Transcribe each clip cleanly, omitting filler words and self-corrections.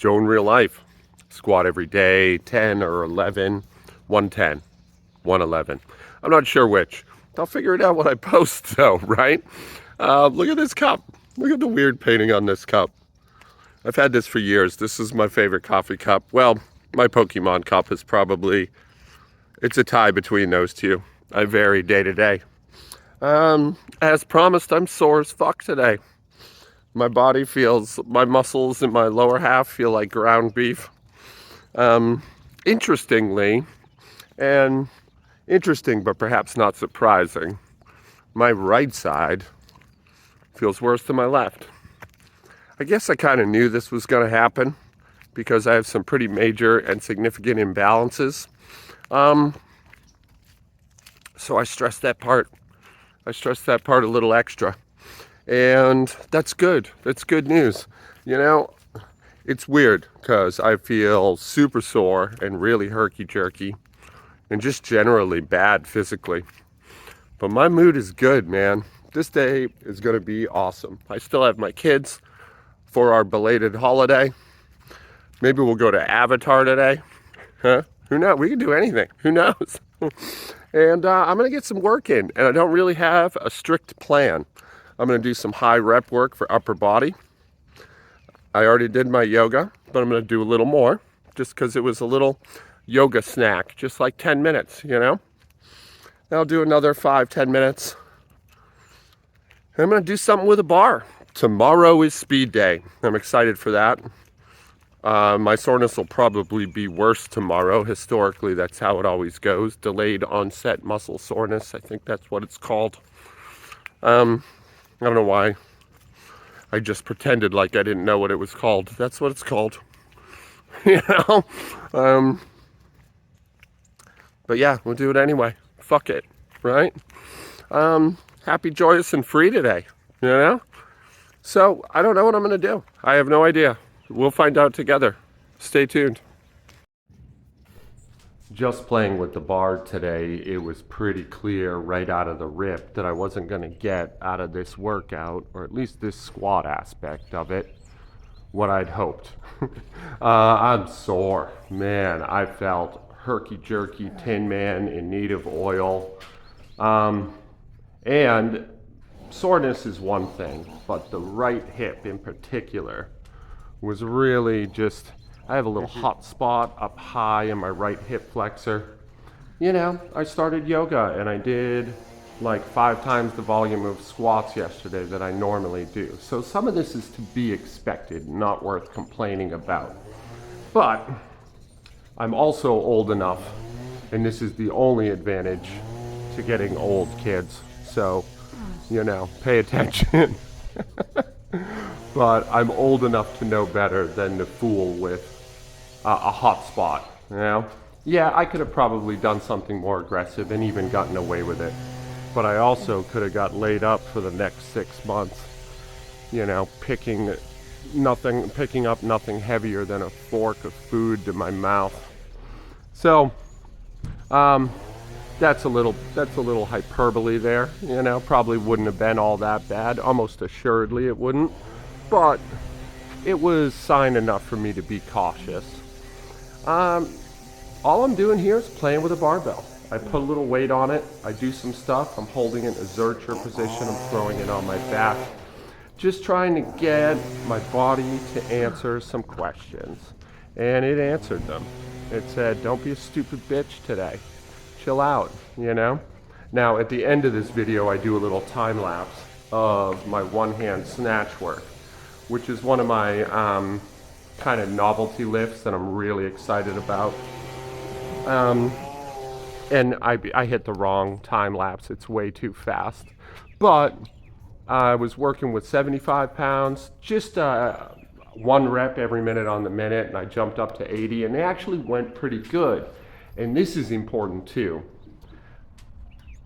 Joe in real life. Squat every day, 10 or 11, 110, 111. I'm not sure which. I'll figure it out when I post though, right? Look at this cup. Look at the weird painting on this cup. I've had this for years. This is my favorite coffee cup. Well, my Pokemon cup is probably, it's a tie between those two. I vary day to day. As promised, I'm sore as fuck today. My body feels, my muscles in my lower half feel like ground beef. Interestingly, and interesting but perhaps not surprising, my right side feels worse than my left. I guess I kind of knew this was going to happen because I have some pretty major and significant imbalances. So I stressed that part. I stressed that part a little extra. And that's good. That's good news. You know, it's weird because I feel super sore and really herky-jerky and just generally bad physically. But my mood is good, man. This day is going to be awesome. I still have my kids for our belated holiday. Maybe we'll go to Avatar today. Huh? Who knows? We can do anything. Who knows? And I'm going to get some work in. And I don't really have a strict plan. I'm going to do some high rep work for upper body. I already did my yoga, but I'm going to do a little more just because it was a little yoga snack, just like 10 minutes, you know? And I'll do another 5-10 minutes. And I'm going to do something with a bar. Tomorrow is speed day. I'm excited for that. My soreness will probably be worse tomorrow. Historically, that's how it always goes. Delayed onset muscle soreness. I think that's what it's called. I don't know why. I just pretended like I didn't know what it was called. That's what it's called. You know? But yeah, we'll do it anyway. Fuck it, right? Happy, joyous, and free today, you know? So, I don't know what I'm going to do. I have no idea. We'll find out together. Stay tuned. Just playing with the bar today, it was pretty clear right out of the rip that I wasn't going to get out of this workout, or at least this squat aspect of it, what I'd hoped. I'm sore. Man, I felt herky-jerky Tin Man in need of oil. And soreness is one thing, but the right hip in particular was really just, I have a little hot spot up high in my right hip flexor. You know, I started yoga and I did like 5 times the volume of squats yesterday that I normally do. So some of this is to be expected, not worth complaining about. But I'm also old enough, and this is the only advantage to getting old, kids. So, you know, pay attention. But I'm old enough to know better than to fool with a hot spot, you know? Yeah, I could have probably done something more aggressive and even gotten away with it. But I also could have got laid up for the next 6 months, you know, picking up nothing heavier than a fork of food to my mouth. So, that's a little hyperbole there, you know, probably wouldn't have been all that bad, almost assuredly it wouldn't, but it was sign enough for me to be cautious. All I'm doing here is playing with a barbell. I put a little weight on it, I do some stuff, I'm holding it in a Zercher position, I'm throwing it on my back, just trying to get my body to answer some questions. And it answered them. It said, don't be a stupid bitch today. Chill out, you know? Now, at the end of this video, I do a little time lapse of my one-hand snatch work, which is one of my kind of novelty lifts that I'm really excited about. And I hit the wrong time lapse. It's way too fast. But I was working with 75 pounds, just 1 rep every minute on the minute, and I jumped up to 80, and they actually went pretty good. And this is important too.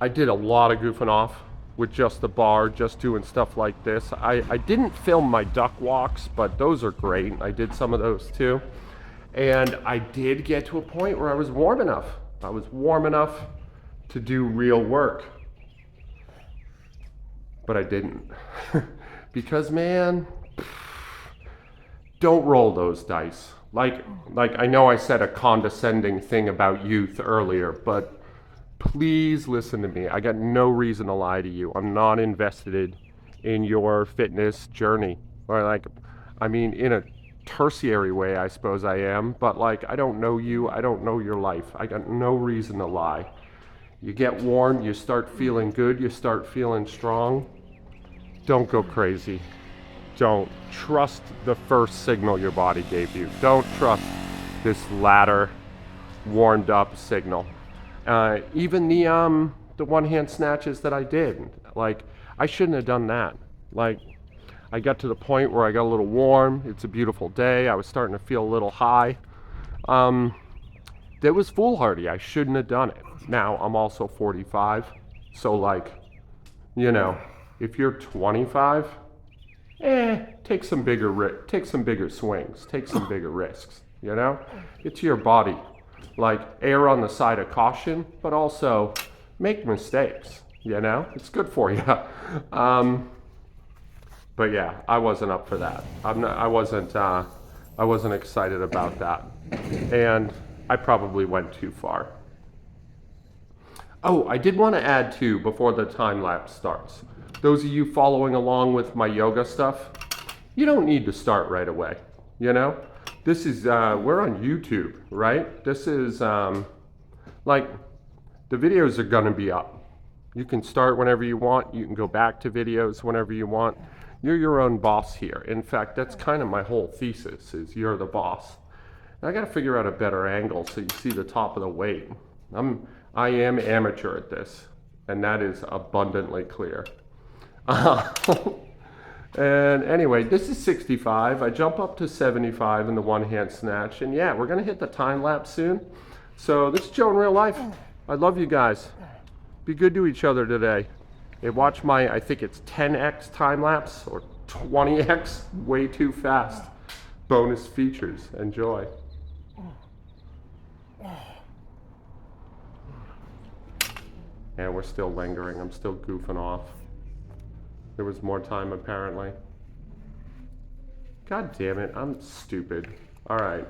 I did a lot of goofing off with just the bar, just doing stuff like this. I didn't film my duck walks, but those are great. I did some of those too. And I did get to a point where I was warm enough. I was warm enough to do real work. But I didn't. Because, man, don't roll those dice. Like I know I said a condescending thing about youth earlier, but please listen to me. I got no reason to lie to you. I'm not invested in your fitness journey. Or like, I mean, in a tertiary way, I suppose I am, but like, I don't know you. I don't know your life. I got no reason to lie. You get warm, you start feeling good, you start feeling strong. Don't go crazy. Don't trust the first signal your body gave you. Don't trust this latter warmed up signal. Even the one hand snatches that I did, like I shouldn't have done that. Like I got to the point where I got a little warm. It's a beautiful day. I was starting to feel a little high. That was foolhardy. I shouldn't have done it. Now I'm also 45, so like, you know, if you're 25, take some bigger swings, take some bigger risks. You know, it's your body. Like err on the side of caution, but also make mistakes. You know, it's good for you. But yeah, I wasn't up for that. I wasn't excited about that, and I probably went too far. Oh, I did want to add too before the time lapse starts. Those of you following along with my yoga stuff, you don't need to start right away. You know, this is we're on YouTube, right? This is like the videos are gonna be up. You can start whenever you want. You can go back to videos whenever you want. You're your own boss here. In fact, that's kind of my whole thesis is you're the boss. And I got to figure out a better angle so you see the top of the weight. I am amateur at this, and that is abundantly clear. And anyway, this is 65. I jump up to 75 in the one hand snatch. And yeah, we're going to hit the time lapse soon. So this is Joe in real life. I love you guys. Be good to each other today. Hey, watch my, I think it's 10x time lapse or 20x, way too fast. Bonus features. Enjoy. And we're still lingering. I'm still goofing off. There was more time apparently. God damn it, I'm stupid. All right.